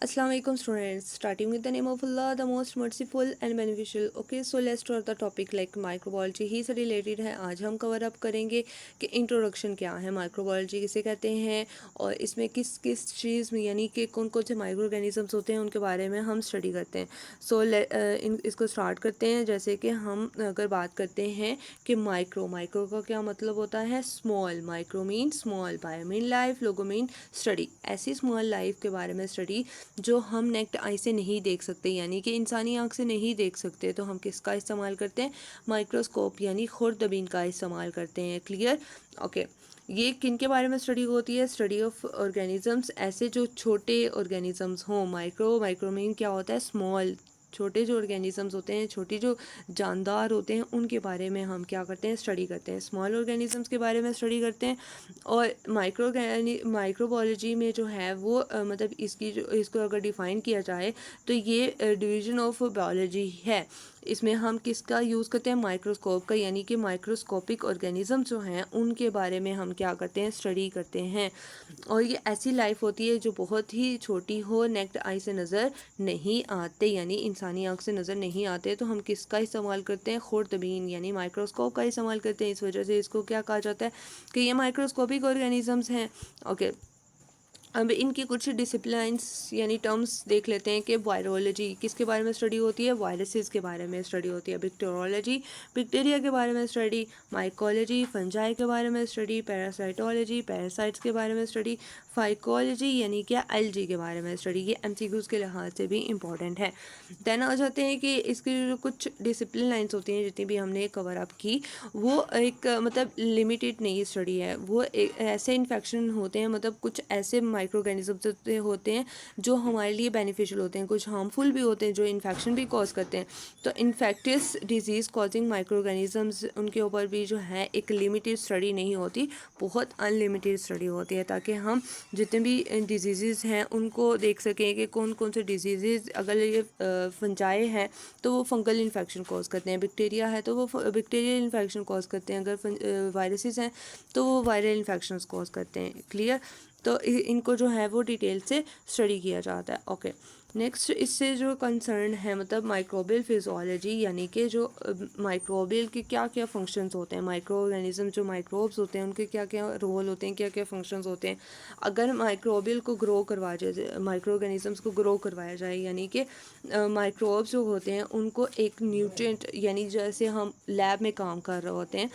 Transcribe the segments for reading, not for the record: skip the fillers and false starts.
Assalamu alaikum students. Starting with the name of Allah, the most merciful and beneficial. Okay, so let's start the topic like microbiology ही से related है. आज हम cover up करेंगे कि introduction क्या है, microbiology किसे कहते हैं और इसमें किस किस चीज़ में यानी कि कौन कौन से माइक्रो ऑर्गेनिजम्स होते हैं उनके बारे में हम स्टडी करते हैं. सो इसको स्टार्ट करते हैं. जैसे कि हम अगर बात करते हैं कि माइक्रो का क्या मतलब होता है, small. Micro mean small, bio mean life, logo mean study. ऐसी स्मॉल लाइफ के बारे में स्टडी जो हम नेक्ट आई से नहीं देख सकते यानी कि इंसानी आंख से नहीं देख सकते, तो हम किसका इस्तेमाल करते हैं, माइक्रोस्कोप यानी खुर्दबीन का इस्तेमाल करते हैं. क्लियर. ओके. ये किन के बारे में स्टडी होती है, स्टडी ऑफ ऑर्गेनिजम्स, ऐसे जो छोटे ऑर्गेनिजम्स हों. माइक्रो मीन क्या होता है, स्मॉल. छोटे जो ऑर्गेनिजम्स होते हैं, छोटी जो जानदार होते हैं, उनके बारे में हम क्या करते हैं, स्टडी करते हैं. स्मॉल ऑर्गेनिजम्स के बारे में स्टडी करते हैं. और माइक्रोबायोलॉजी में जो है वो मतलब इसको अगर डिफ़ाइन किया जाए तो ये डिवीज़न ऑफ बायोलॉजी है. इसमें हम किसका यूज़ करते हैं, माइक्रोस्कोप का, यानी कि माइक्रोस्कोपिक ऑर्गेनिज्म जो हैं उनके बारे में हम क्या करते हैं, स्टडी करते हैं. और ये ऐसी लाइफ होती है जो बहुत ही छोटी हो, नेक्ड आई से नज़र नहीं आते यानी इंसानी आंख से नज़र नहीं आते, तो हम किसका इस्तेमाल करते हैं, खुर्दबीन यानी माइक्रोस्कोप का इस्तेमाल करते हैं. इस वजह से इसको क्या कहा जाता है कि ये माइक्रोस्कोपिक ऑर्गेनिजम्स हैं. ओके. अब इनकी कुछ डिसिप्लिन्स यानी टर्म्स देख लेते हैं कि वायरोलॉजी किसके बारे में स्टडी होती है, वायरसेस के बारे में स्टडी होती है. बैक्टीरियोलॉजी बैक्टीरिया के बारे में स्टडी. माइकोलॉजी फंजाई के बारे में स्टडी. पैरासाइटोलॉजी पैरासाइट्स के बारे में स्टडी. फाइकोलॉजी यानी कि एलजी के बारे में स्टडी. ये एमसीक्यूज़ के लिहाज से भी इंपॉर्टेंट है. देन आ जाते हैं कि इसकी जो कुछ डिसिप्लिन लाइन्स होती हैं जितनी भी हमने कवर अप की, वो एक मतलब लिमिटेड नहीं स्टडी है. वो ऐसे इन्फेक्शन होते हैं, मतलब कुछ ऐसे माइक्रो ऑर्गेनिजम्स होते हैं जो हमारे लिए बेनिफिशियल होते हैं, कुछ हार्मफुल भी होते हैं जो इन्फेक्शन भी कॉज करते हैं. तो infectious disease causing micro organisms, उनके ऊपर भी जो है एक लिमिटेड स्टडी नहीं होती, बहुत अनलिमिटेड स्टडी होती है, ताकि हम जितने भी डिजीज़ हैं उनको देख सकें कि कौन कौन से डिजीज़, अगर ये फंजाई है तो वो फंगल इन्फेक्शन कॉज करते हैं, बैक्टीरिया है तो वो बैक्टीरियल इन्फेक्शन कॉज करते हैं, अगर वायरसेस हैं तो वो वायरल इन्फेक्शन कॉज करते हैं. क्लियर. तो इनको जो है वो डिटेल से स्टडी किया जाता है. ओके. नेक्स्ट इससे जो कंसर्न है मतलब माइक्रोबियल फिजियोलॉजी, यानी कि जो माइक्रोबियल के क्या क्या फंक्शंस होते हैं, माइक्रो ऑर्गेनिज्म जो माइक्रोब्स होते हैं उनके क्या क्या रोल होते हैं, क्या क्या फंक्शंस होते हैं. अगर माइक्रोबियल को ग्रो करवाया जाए, माइक्रो ऑर्गेनिजम्स को ग्रो करवाया जाए, यानी कि माइक्रोब्स जो होते हैं उनको एक न्यूट्रिएंट, यानी जैसे हम लैब में काम कर रहे होते हैं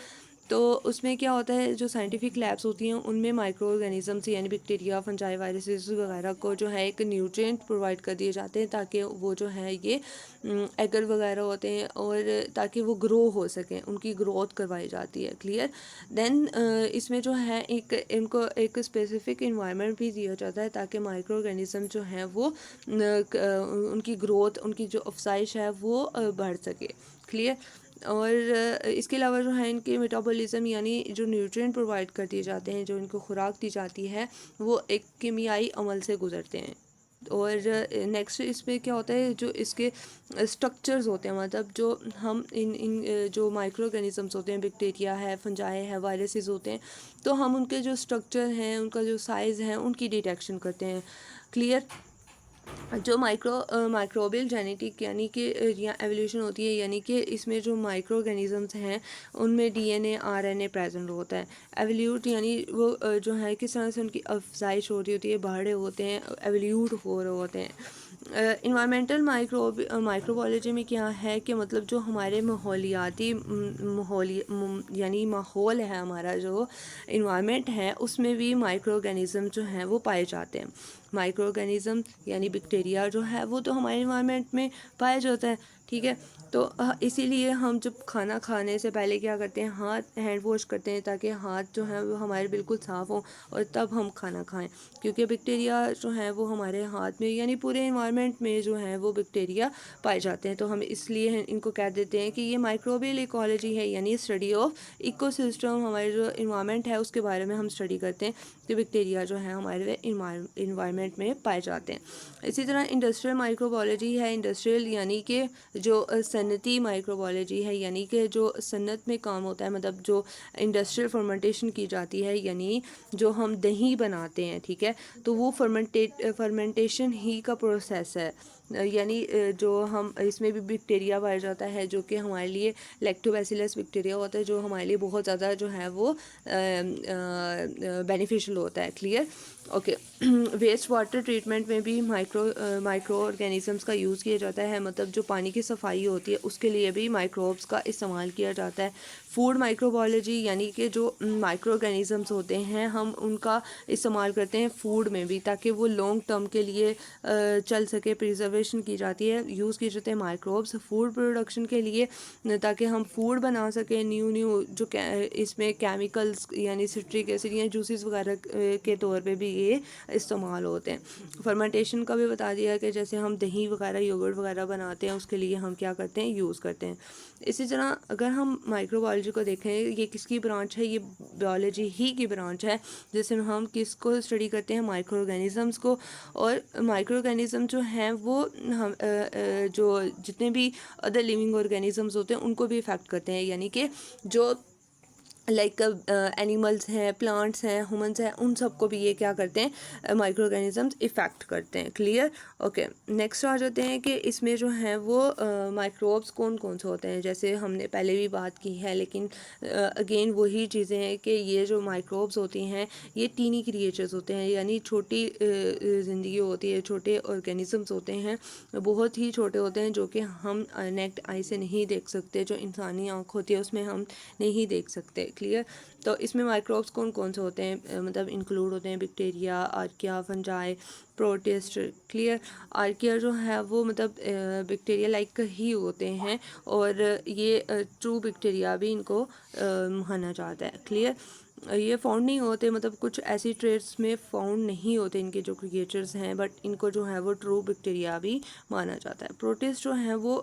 तो उसमें क्या होता है, जो साइंटिफिक लैब्स होती हैं उनमें माइक्रो ऑर्गेनिजम्स यानी बैक्टीरिया फंजाई वायरसेस वगैरह को जो है एक न्यूट्रिएंट प्रोवाइड कर दिए जाते हैं, ताकि वो जो है ये एगर वगैरह होते हैं और ताकि वो ग्रो हो सकें, उनकी ग्रोथ करवाई जाती है. क्लियर. देन इसमें जो है एक इनको एक स्पेसिफिक इन्वायरमेंट भी दिया जाता है ताकि माइक्रो ऑर्गेनिज्म जो हैं वो उनकी ग्रोथ, उनकी जो अफजाइश है वो बढ़ सके. क्लियर. और इसके अलावा जो है इनके मेटाबॉलिज्म यानी जो न्यूट्रिएंट प्रोवाइड कर दिए जाते हैं, जो इनको खुराक दी जाती है, वो एक कीमियाई अमल से गुजरते हैं. और नेक्स्ट इसमें क्या होता है, जो इसके स्ट्रक्चर्स होते हैं, मतलब जो हम इन जो माइक्रो ऑर्गेनिजम्स होते हैं, बैक्टीरिया है, फंजाई है, वायरसेस होते हैं, तो हम उनके जो स्ट्रक्चर हैं, उनका जो साइज़ है, उनकी डिटेक्शन करते हैं. क्लियर. जो माइक्रोबियल जेनेटिक यानी कि या एवोल्यूशन होती है, यानी कि इसमें जो माइक्रो ऑर्गेनिजम्स हैं उनमें डीएनए आरएनए प्रेजेंट होता है. एवोल्यूट यानी वो जो है किस तरह से उनकी अफजाइश हो रही होती है, बढ़ रहे होते हैं, एवोल्यूट हो रहे होते हैं. इन्वायरमेंटल माइक्रोबायोलॉजी में क्या है कि मतलब जो हमारे माहौलियाती यानी माहौल है, हमारा जो इन्वायरमेंट है, उसमें भी माइक्रो ऑर्गेनिज्म जो हैं वो पाए जाते हैं. माइक्रो ऑर्गेनिज्म यानी बैक्टीरिया जो है वो तो हमारे इन्वायरमेंट में पाया जाता है. ठीक है. तो इसीलिए हम जब खाना खाने से पहले क्या करते हैं, हाथ हैंड वॉश करते हैं ताकि हाथ जो है वो हमारे बिल्कुल साफ़ हो और तब हम खाना खाएं, क्योंकि बैक्टीरिया जो है वो हमारे हाथ में यानी पूरे इन्वायरमेंट में जो है वो बैक्टीरिया पाए जाते हैं. तो हम इसलिए इनको कह देते हैं कि ये माइक्रोबियल इकोलॉजी है, यानी स्टडी ऑफ इकोसिस्टम. हमारे जो इन्वायरमेंट है उसके बारे में हम स्टडी करते हैं कि बैक्टीरिया जो है हमारे इन्वायरमेंट में पाए जाते हैं. इसी तरह इंडस्ट्रियल माइक्रोबायोलॉजी है. इंडस्ट्रियल यानी कि जो सनती माइक्रोबायोलॉजी है, यानी कि जो सनत में काम होता है, मतलब जो इंडस्ट्रियल फर्मेंटेशन की जाती है, यानी जो हम दही बनाते हैं, ठीक है, तो वो फर्मेंटेशन ही का प्रोसेस है। यानी जो हम इसमें भी बैक्टीरिया पाया जाता है जो कि हमारे लिए लैक्टोबैसिलस बैक्टीरिया होता है, जो हमारे लिए बहुत ज़्यादा जो है वो बेनिफिशियल होता है। Clear? Okay. Waste water treatment में भी माइक्रो ऑर्गेनिजम्स का यूज़ किया जाता है, मतलब जो पानी की सफाई होती है उसके लिए भी माइक्रोब्स का इस्तेमाल किया जाता है। फूड माइक्रोबायोलॉजी, यानी कि जो माइक्रो ऑर्गेनिजम्स होते हैं हम उनका इस्तेमाल करते हैं फूड में भी, ताकि वो लॉन्ग टर्म के लिए चल सके। प्रिजर्वेशन की जाती है, यूज़ किए जाते हैं माइक्रोब्स फूड प्रोडक्शन के लिए, ताकि हम फूड बना सकें। न्यू जो इसमें केमिकल्स यानी सिट्रिक एसिड या जूसेस वगैरह के तौर पे भी ये इस्तेमाल होते हैं। फर्मेंटेशन का भी बता दिया कि जैसे हम दही वगैरह योगर्ट वगैरह बनाते हैं उसके लिए हम क्या करते हैं, यूज़ करते हैं। इसी तरह अगर हम माइक्रोबायोलॉजी को देखें, ये किसकी ब्रांच है, ये बायोलॉजी ही की ब्रांच है, जिसमें हम किसको स्टडी करते हैं, माइक्रो ऑर्गेनिजम्स को। और माइक्रो ऑर्गेनिज्म जो हैं वो हम जो जितने भी अदर लिविंग ऑर्गेनिजम्स होते हैं उनको भी इफ़ेक्ट करते हैं, यानी कि जो लाइक एनिमल्स हैं, प्लांट्स हैं, ह्यूमंस हैं, उन सबको भी ये क्या करते हैं, माइक्रो ऑर्गेनिजम्स इफ़ेक्ट करते हैं। क्लियर? ओके। नेक्स्ट आ जाते हैं कि इसमें जो हैं वो माइक्रोब्स कौन कौन से होते हैं। जैसे हमने पहले भी बात की है, लेकिन अगेन वही चीज़ें हैं कि ये जो माइक्रोब्स होती हैं ये टीनी क्रिएचर्स होते हैं, यानी छोटी ज़िंदगी होती है, छोटे ऑर्गेनिजम्स होते हैं, बहुत ही छोटे होते हैं, जो कि हम नेक्ड आई से नहीं देख सकते, जो इंसानी आँख होती है उसमें हम नहीं देख सकते। क्लियर? तो इसमें माइक्रोब्स कौन कौन से होते हैं, मतलब इंक्लूड होते हैं bacteria, archaea, fungi, protist. Clear? Archaea जो है वो मतलब बैक्टीरिया लाइक ही होते हैं, और ये ट्रू बैक्टीरिया भी इनको माना जाता है। क्लियर? ये फाउंड नहीं होते, मतलब कुछ ऐसी ट्रेड्स में फाउंड नहीं होते इनके जो क्रिएचर्स हैं, बट इनको जो है वो ट्रू बैक्टीरिया भी माना जाता है। प्रोटिस्ट जो हैं वो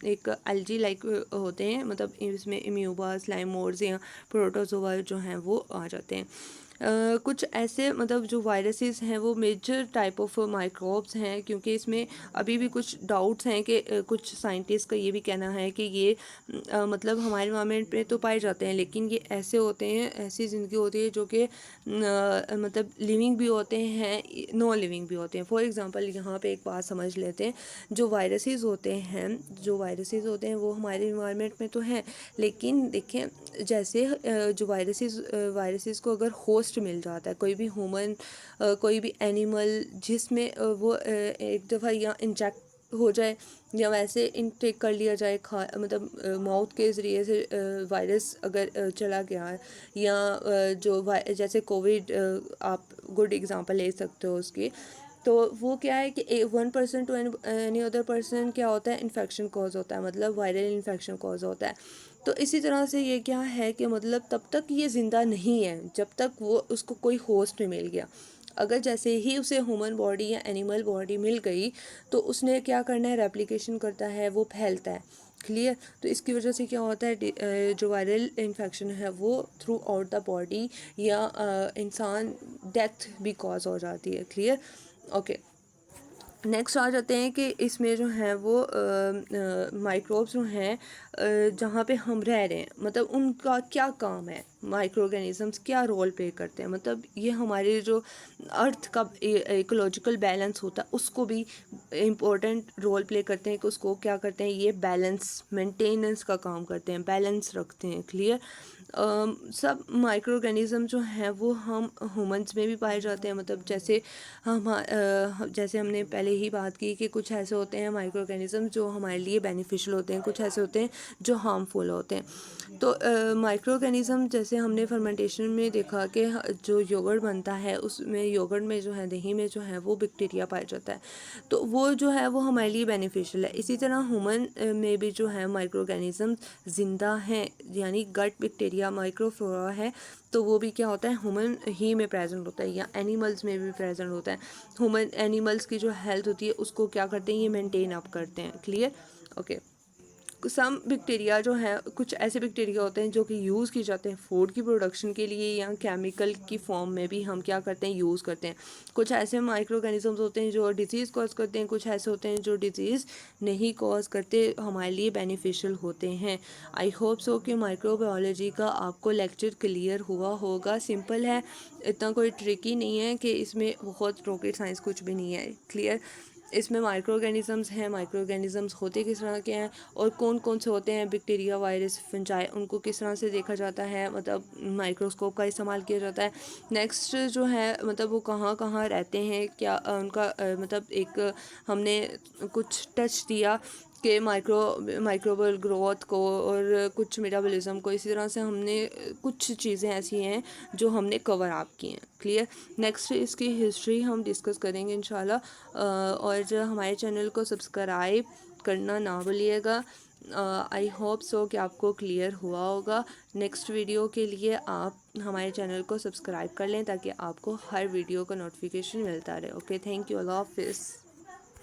एक एल्जी लाइक होते हैं, मतलब इसमें इम्यूबा, स्लाइमोर्स या प्रोटोजोआ जो हैं वो आ जाते हैं। कुछ ऐसे मतलब जो वायरसेस हैं वो मेजर टाइप ऑफ माइक्रोब्स हैं, क्योंकि इसमें अभी भी कुछ डाउट्स हैं कि कुछ साइंटिस्ट का ये भी कहना है कि ये मतलब हमारे एनवायरनमेंट में तो पाए जाते हैं, लेकिन ये ऐसे होते हैं, ऐसी ज़िंदगी होती है जो कि मतलब लिविंग भी होते हैं, नॉन लिविंग भी होते हैं। फॉर एग्ज़ाम्पल यहाँ पे एक बात समझ लेते हैं, जो वायरसेस होते हैं वो हमारे इन्वायरमेंट में तो हैं, लेकिन देखें जैसे जो वायरसेस को अगर होस्ट मिल जाता है, कोई भी ह्यूमन, कोई भी एनिमल, जिसमें वो एक दफ़ा या इंजेक्ट हो जाए या वैसे इनटेक कर लिया जाए, मतलब माउथ के ज़रिए से वायरस अगर चला गया है, या जैसे कोविड आप गुड एग्जांपल ले सकते हो उसकी, तो वो क्या है कि 1% टू एनी अदर पर्सन क्या होता है, इन्फेक्शन कॉज होता है, मतलब वायरल इन्फेक्शन कॉज होता है। तो इसी तरह से ये क्या है कि मतलब तब तक ये ज़िंदा नहीं है जब तक वो उसको कोई होस्ट नहीं मिल गया। अगर जैसे ही उसे ह्यूमन बॉडी या एनिमल बॉडी मिल गई तो उसने क्या करना है, रेप्लिकेशन करता है, वो फैलता है। क्लियर? तो इसकी वजह से क्या होता है, जो वायरल इन्फेक्शन है वो थ्रू आउट द बॉडी या इंसान डेथ भी कॉज हो जाती है। क्लियर? ओके। नेक्स्ट आ जाते हैं कि इसमें जो है वो माइक्रोब्स जो हैं जहाँ पे हम रह रहे हैं, मतलब उनका क्या काम है, माइक्रो ऑर्गेनिजम्स क्या रोल प्ले करते हैं, मतलब ये हमारे जो अर्थ का इकोलॉजिकल बैलेंस होता है उसको भी इम्पोर्टेंट रोल प्ले करते हैं, कि उसको क्या करते हैं, ये बैलेंस मेंटेनेंस का काम करते हैं, बैलेंस रखते हैं। क्लियर? सब माइक्रो ऑर्गेनिज्म जो हैं वो हम ह्यूमंस में भी पाए जाते हैं, मतलब जैसे हमने पहले ही बात की कि कुछ ऐसे होते हैं माइक्रो ऑर्गेनिज्म जो हमारे लिए बेनिफिशियल होते हैं, कुछ ऐसे होते हैं जो हार्मफुल होते हैं। तो माइक्रो ऑर्गेनिज्म जैसे हमने फर्मेंटेशन में देखा कि जो योगर्ट बनता है उसमें, योगर्ट में जो है, दही में जो है वो बैक्टीरिया पाया जाता है, तो वो जो है वो हमारे लिए बेनिफिशियल है। इसी तरह ह्यूमन में भी जो है माइक्रो ऑर्गेनिज्म ज़िंदा हैं, यानी गट बैक्टीरिया माइक्रोफ्लोरा है, तो वो भी क्या होता है, ह्यूमन ही में प्रेजेंट होता है या एनिमल्स में भी प्रेजेंट होता है। ह्यूमन एनिमल्स की जो हेल्थ होती है उसको क्या करते हैं, ये मेंटेन अप करते हैं। क्लियर? ओके। सम बैक्टीरिया जो हैं, कुछ ऐसे बैक्टीरिया होते हैं जो कि यूज़ किए जाते हैं फूड की प्रोडक्शन के लिए, या केमिकल की फॉर्म में भी हम क्या करते हैं, यूज़ करते हैं। कुछ ऐसे माइक्रो ऑर्गेनिजम्स होते हैं जो डिजीज़ कॉज करते हैं, कुछ ऐसे होते हैं जो डिजीज़ नहीं कॉज करते, हमारे लिए बेनिफिशियल होते हैं। आई होप सो कि माइक्रोबायोलॉजी का आपको लेक्चर क्लियर हुआ होगा। सिंपल है, इतना कोई ट्रिकी नहीं है कि इसमें बहुत रॉकेट साइंस कुछ भी नहीं है। क्लियर, इसमें माइक्रो ऑर्गेनिजम्स हैं, माइक्रो ऑर्गेनिजम्स होते किस तरह के हैं और कौन कौन से होते हैं, बैक्टीरिया, वायरस, फंजाई, उनको किस तरह से देखा जाता है, मतलब माइक्रोस्कोप का इस्तेमाल किया जाता है। नेक्स्ट जो है मतलब वो कहाँ कहाँ रहते हैं, क्या उनका मतलब एक हमने कुछ टच दिया कि माइक्रोबल ग्रोथ को और कुछ मेटाबॉलिज्म को, इसी तरह से हमने कुछ चीज़ें ऐसी हैं जो हमने कवर अप की हैं। क्लियर, नेक्स्ट इसकी हिस्ट्री हम डिस्कस करेंगे इंशाल्लाह। और जो हमारे चैनल को सब्सक्राइब करना ना भूलिएगा। आई होप सो कि आपको क्लियर हुआ होगा। नेक्स्ट वीडियो के लिए आप हमारे चैनल को सब्सक्राइब कर लें ताकि आपको हर वीडियो का नोटिफिकेशन मिलता रहे। ओके, थैंक यू, अल्लाह हाफिज़।